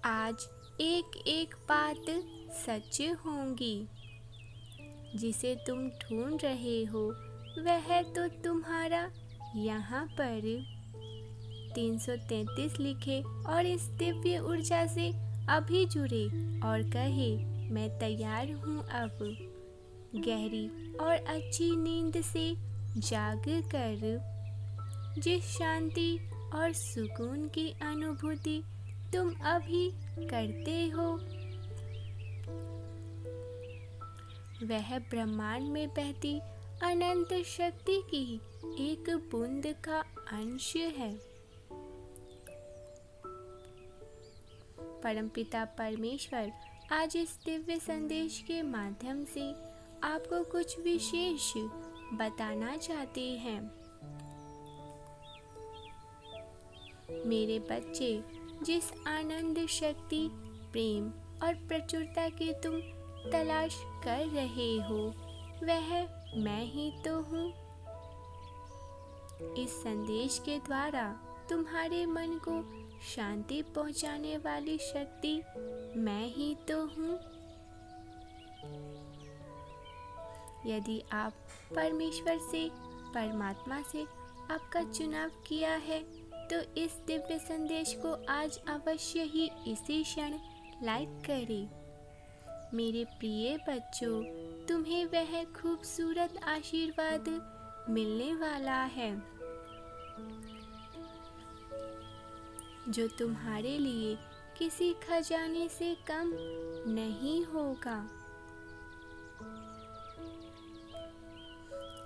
आज एक एक बात सच होंगी। जिसे तुम ढूंढ रहे हो वह तो तुम्हारा यहाँ पर 333 लिखे और इस दिव्य ऊर्जा से अभी जुड़े और कहे, मैं तैयार हूँ अब गहरी और अच्छी नींद से जाग कर जिस शांति और सुकून की अनुभूति तुम अभी करते हो वह ब्रह्मांड में बहती अनंत शक्ति की एक बूंद का अंश है। परमपिता परमेश्वर आज इस दिव्य संदेश के माध्यम से आपको कुछ विशेष बताना चाहते हैं। मेरे बच्चे, जिस आनंद, शक्ति, प्रेम और प्रचुरता की तुम तलाश कर रहे हो वह मैं ही तो हूँ। इस संदेश के द्वारा तुम्हारे मन को शांति पहुँचाने वाली शक्ति मैं ही तो हूँ। यदि आप परमेश्वर से, परमात्मा से आपका चुनाव किया है तो इस दिव्य संदेश को आज अवश्य ही इसी क्षण लाइक करें। मेरे प्रिय बच्चों, तुम्हें वह खूबसूरत आशीर्वाद मिलने वाला है जो तुम्हारे लिए किसी खजाने से कम नहीं होगा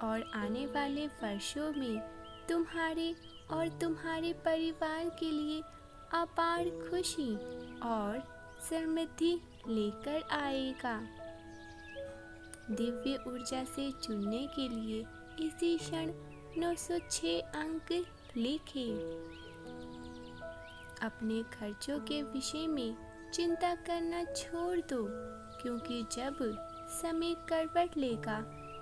और आने वाले वर्षों में तुम्हारे और तुम्हारे परिवार के लिए अपार खुशी और समृद्धि लेकर आएगा। दिव्य ऊर्जा से जुड़ने के लिए इसी क्षण 906 अंक लिखें। अपने खर्चों के विषय में चिंता करना छोड़ दो, क्योंकि जब समय करवट लेगा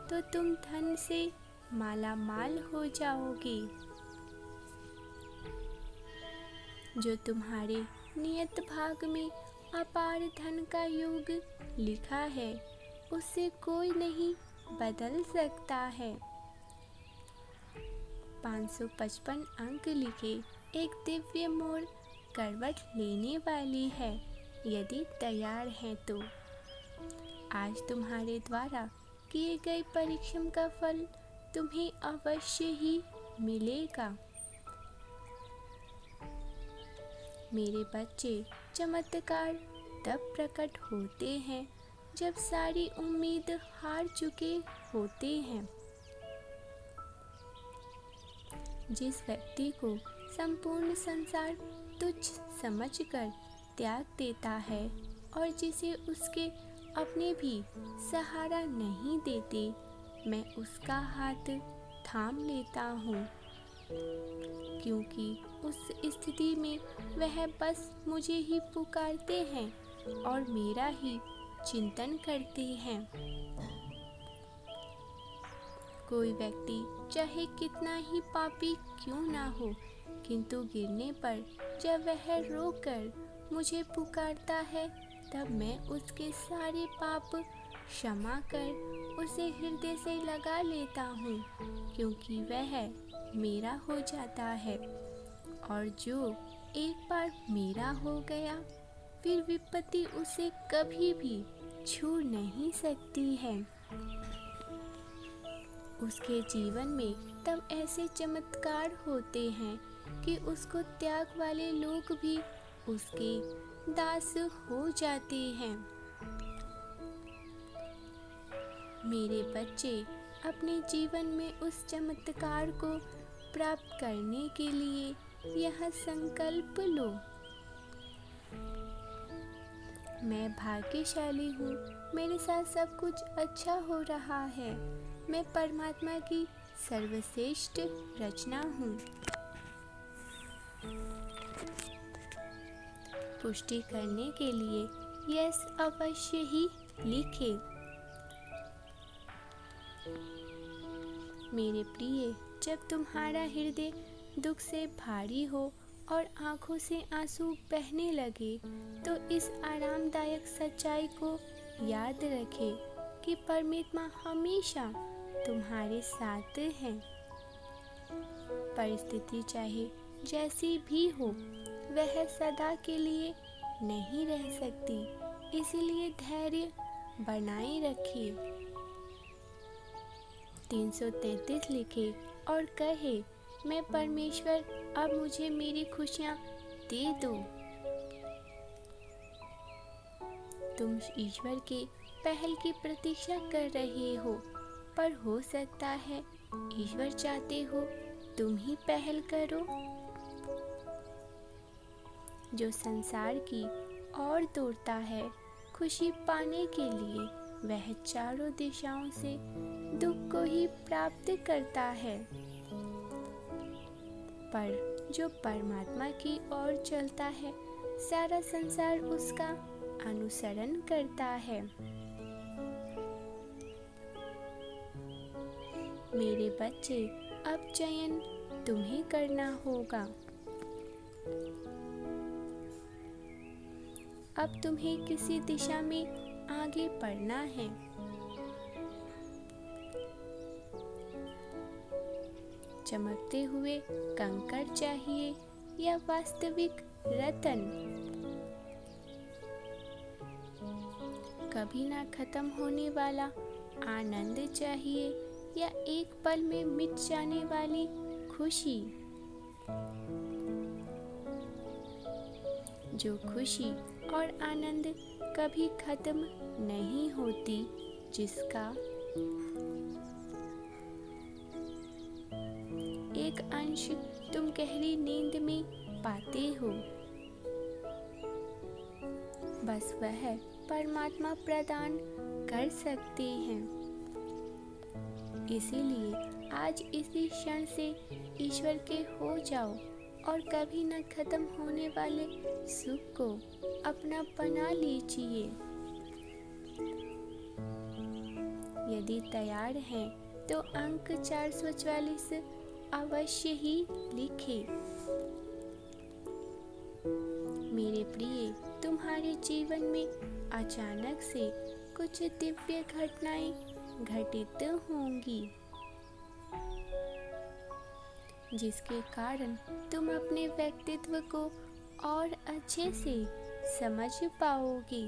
तो तुम धन से माला माल हो जाओगे। जो तुम्हारे नियत भाग में अपार धन का योग लिखा है उसे कोई नहीं बदल सकता है। 555 अंक लिखे एक दिव्य मोड़ करवट लेने वाली है। यदि तैयार हैं तो आज तुम्हारे द्वारा किए गए परिश्रम का फल तुम्हें अवश्य ही मिलेगा। मेरे बच्चे, चमत्कार तब प्रकट होते हैं जब सारी उम्मीद हार चुके होते हैं। जिस व्यक्ति को संपूर्ण संसार तुच्छ समझकर त्याग देता है और जिसे उसके अपने भी सहारा नहीं देते, मैं उसका हाथ थाम लेता हूँ, क्योंकि उस स्थिति में वह बस मुझे ही पुकारते हैं और मेरा ही चिंतन करते हैं। कोई व्यक्ति चाहे कितना ही पापी क्यों ना हो, किंतु गिरने पर जब वह रोकर मुझे पुकारता है तब मैं उसके सारे पाप क्षमा कर उसे हृदय से लगा लेता हूँ, क्योंकि वह मेरा हो जाता है। और जो एक बार मेरा हो गया फिर विपत्ति उसे कभी भी छू नहीं सकती है। उसके जीवन में तब ऐसे चमत्कार होते हैं कि उसको त्याग वाले लोग भी उसके दास हो जाते हैं। मेरे बच्चे, अपने जीवन में उस चमत्कार को प्राप्त करने के लिए यह संकल्प लो, मैं भाग्यशाली हूँ, मेरे साथ सब कुछ अच्छा हो रहा है, मैं परमात्मा की सर्वश्रेष्ठ रचना हूँ। पुष्टि करने के लिए यस अवश्य ही लिखें। मेरे प्रिय, जब तुम्हारा हृदय दुख से भारी हो और आंखों से आंसू बहने लगे तो इस आरामदायक सच्चाई को याद रखें कि परमात्मा हमेशा तुम्हारे साथ हैं। परिस्थिति चाहे जैसी भी हो, वह सदा के लिए नहीं रह सकती, इसीलिए धैर्य बनाए रखिए। 333 लिखे और कहे, मैं परमेश्वर, अब मुझे मेरी खुशियाँ दे दो। तुम ईश्वर के पहल की प्रतीक्षा कर रहे हो, पर हो सकता है ईश्वर चाहते हो तुम ही पहल करो। जो संसार की ओर दौड़ता है खुशी पाने के लिए, वह चारों दिशाओं से दुख को ही प्राप्त करता है। पर जो परमात्मा की ओर चलता है, सारा संसार उसका अनुसरण करता है। मेरे बच्चे, अब चयन तुम्हें करना होगा। अब तुम्हें किसी दिशा में आगे बढ़ना है। चमकते हुए कंकड़ चाहिए या वास्तविक रतन? कभी ना खत्म होने वाला आनंद चाहिए या एक पल में मिट जाने वाली खुशी? जो खुशी और आनंद कभी खत्म नहीं होती, जिसका एक अंश तुम गहरी नींद में पाते हो, बस वह परमात्मा प्रदान कर सकते हैं। इसीलिए आज इसी क्षण से ईश्वर के हो जाओ और कभी न खत्म होने वाले सुख को अपना बना लीजिए। यदि तैयार हैं तो अंक 444 अवश्य ही लिखें। मेरे प्रिय, तुम्हारे जीवन में अचानक से कुछ दिव्य घटनाएं घटित होंगी, जिसके कारण तुम अपने व्यक्तित्व को और अच्छे से समझ पाओगे।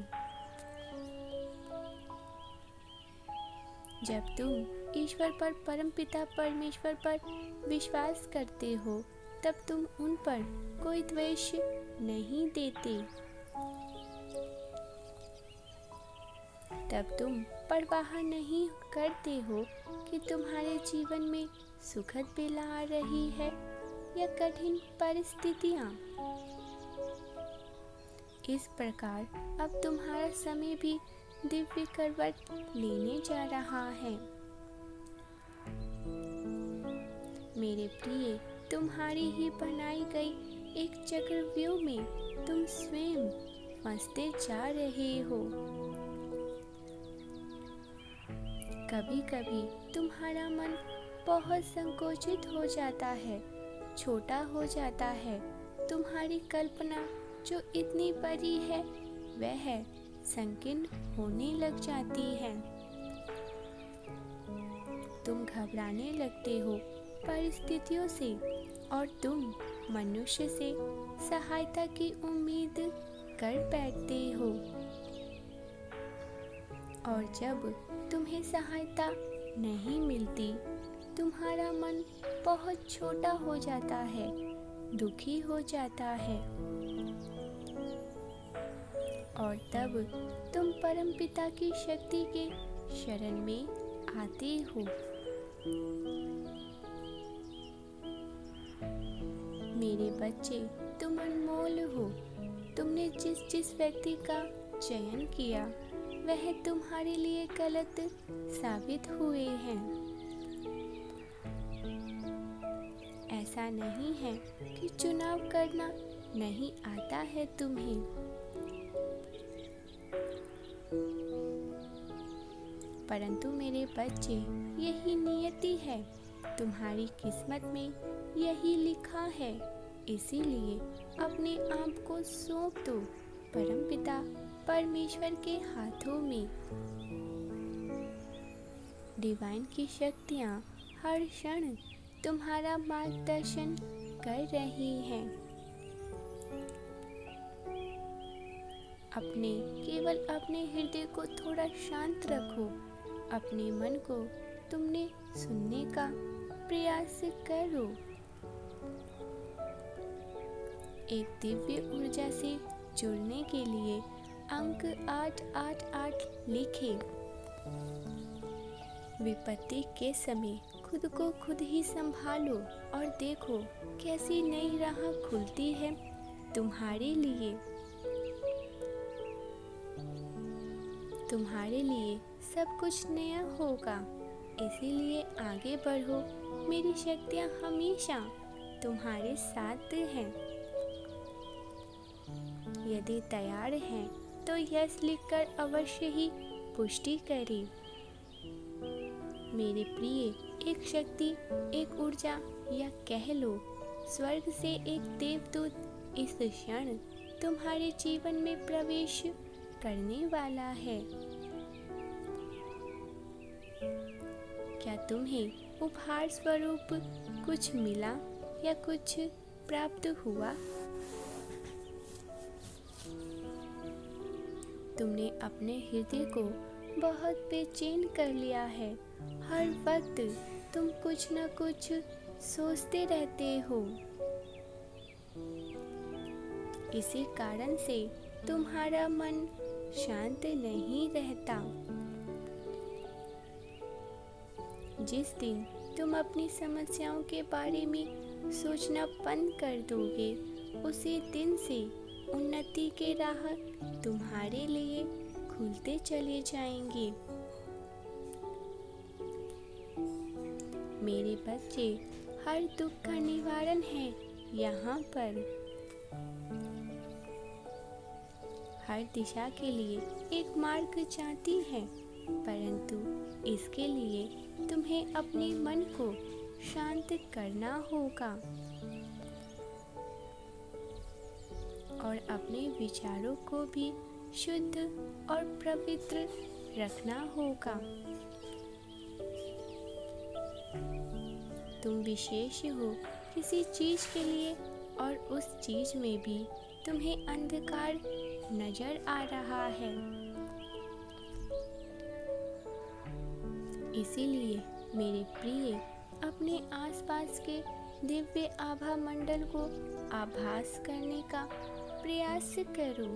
जब तुम ईश्वर पर, परमपिता परमेश्वर पर विश्वास करते हो, तब तुम उन पर कोई द्वेष नहीं देते। तब तुम परवाह नहीं करते हो कि तुम्हारे जीवन में सुखद बेला आ रही है या कठिन परिस्थितियाँ। इस प्रकार अब तुम्हारा समय भी दिव्य करवट लेने जा रहा है। मेरे प्रिय, तुम्हारी ही बनाई गई एक चक्रव्यूह में तुम स्वयं फंसते जा रहे हो। कभी कभी तुम्हारा मन बहुत संकोचित हो जाता है, छोटा हो जाता है। तुम्हारी कल्पना जो इतनी बड़ी है, वह संकीर्ण होने लग जाती है। तुम घबराने लगते हो परिस्थितियों से और तुम मनुष्य से सहायता की उम्मीद कर बैठते हो। और जब तुम्हें सहायता नहीं मिलती, तुम्हारा मन बहुत छोटा हो जाता है, दुखी हो जाता है। और तब तुम परमपिता की शक्ति के शरण में आते हो। मेरे बच्चे, तुम अनमोल हो। तुमने जिस व्यक्ति का चयन किया, वह तुम्हारे लिए गलत साबित हुए हैं। ऐसा नहीं है कि चुनाव करना नहीं आता है तुम्हें। परंतु मेरे बच्चे, यही नियति है, तुम्हारी किस्मत में यही लिखा है इसीलिए अपने आप को सौंप दो परमपिता परमेश्वर के हाथों में। डिवाइन की शक्तियाँ हर क्षण तुम्हारा मार्गदर्शन कर रही हैं। केवल अपने हृदय को थोड़ा शांत रखो। अपने मन को तुमने सुनने का प्रयास करो। एक दिव्य ऊर्जा से जुड़ने के लिए अंक 888 लिखें। विपत्ति के समय खुद को खुद ही संभालो और देखो कैसी नई राह खुलती है तुम्हारे लिए। तुम्हारे लिए सब कुछ नया होगा, इसीलिए आगे बढ़ो। मेरी शक्तियाँ हमेशा तुम्हारे साथ हैं। यदि तैयार हैं तो यस लिखकर अवश्य ही पुष्टि करें। मेरे प्रिय, एक शक्ति, एक ऊर्जा या कह लो स्वर्ग से एक देवदूत इस क्षण तुम्हारे जीवन में प्रवेश करने वाला है। क्या तुम्हें उपहार स्वरूप कुछ मिला या कुछ प्राप्त हुआ? तुमने अपने हृदय को बहुत बेचैन कर लिया है। हर वक्त तुम कुछ न कुछ सोचते रहते हो। इसी कारण से तुम्हारा मन शांत नहीं रहता। जिस दिन तुम अपनी समस्याओं के बारे में सोचना बंद कर दोगे, उसी दिन से उन्नति के राह तुम्हारे लिए खुलते चले जाएंगे। मेरे बच्चे, हर दुख का निवारण है यहाँ पर। हर दिशा के लिए एक मार्ग जाती है, परंतु इसके लिए तुम्हें अपने मन को शांत करना होगा और अपने विचारों को भी शुद्ध और पवित्र रखना होगा। तुम विशेष हो किसी चीज के लिए और उस चीज में भी तुम्हें अंधकार नजर आ रहा है। इसीलिए मेरे प्रिय, अपने आसपास के दिव्य आभा मंडल को आभास करने का प्रयास करो।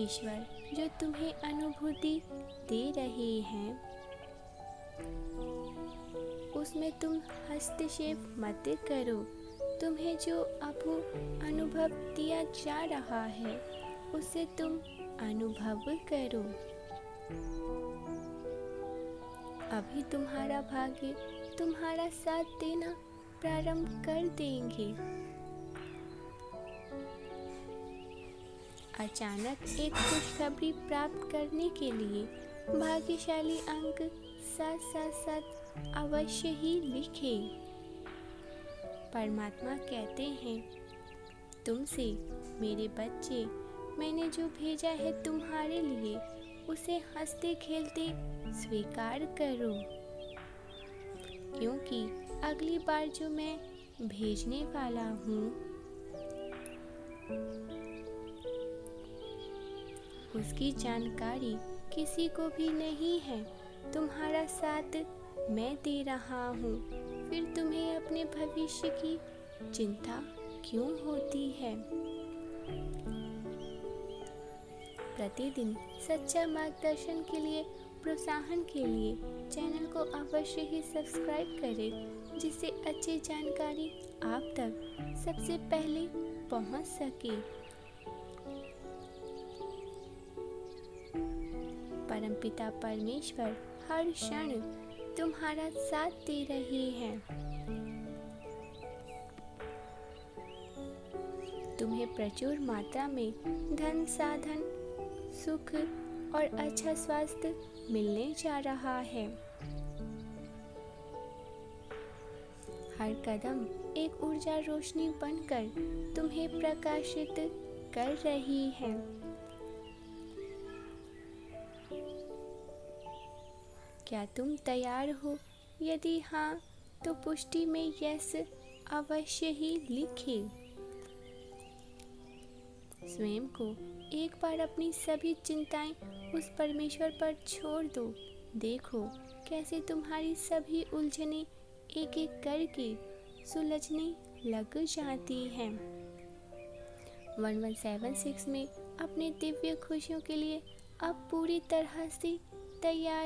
ईश्वर जो तुम्हें अनुभूति दे रहे हैं, उसमें तुम हस्तक्षेप मत करो। तुम्हें जो अनुभव दिया जा रहा है, उसे तुम अनुभव करो। अभी तुम्हारा भाग्य तुम्हारा साथ देना प्रारंभ कर देंगे। अचानक एक खुशखबरी प्राप्त करने के लिए भाग्यशाली अंक 777 अवश्य ही लिखें। परमात्मा कहते हैं तुमसे, मेरे बच्चे, मैंने जो भेजा है तुम्हारे लिए, उसे हंसते खेलते स्वीकार करो, क्योंकि अगली बार जो मैं भेजने वाला हूँ, उसकी जानकारी किसी को भी नहीं है। तुम्हारा साथ मैं दे रहा हूँ, फिर तुम्हें अपने भविष्य की चिंता क्यों होती है? प्रतिदिन सच्चा मार्गदर्शन के लिए, प्रोत्साहन के लिए चैनल को अवश्य ही सब्सक्राइब करें, जिससे अच्छी जानकारी आप तक सबसे पहले पहुंच सके। परमपिता परमेश्वर हर क्षण तुम्हारा साथ दे रहे हैं। तुम्हें प्रचुर मात्रा में धन, साधन, सुख और अच्छा स्वास्थ्य मिलने जा रहा है। हर कदम एक ऊर्जा रोशनी बनकर तुम्हें प्रकाशित कर रही है। क्या तुम तैयार हो? यदि हाँ, तो पुष्टि में यस अवश्य ही लिखें। स्वयं को एक बार अपनी सभी चिंताएं उस परमेश्वर पर छोड़ दो। देखो कैसे तुम्हारी सभी उलझनें एक एक करके सुलझने लग जाती हैं। 1176 में अपने दिव्य खुशियों के लिए अब पूरी तरह से तैयार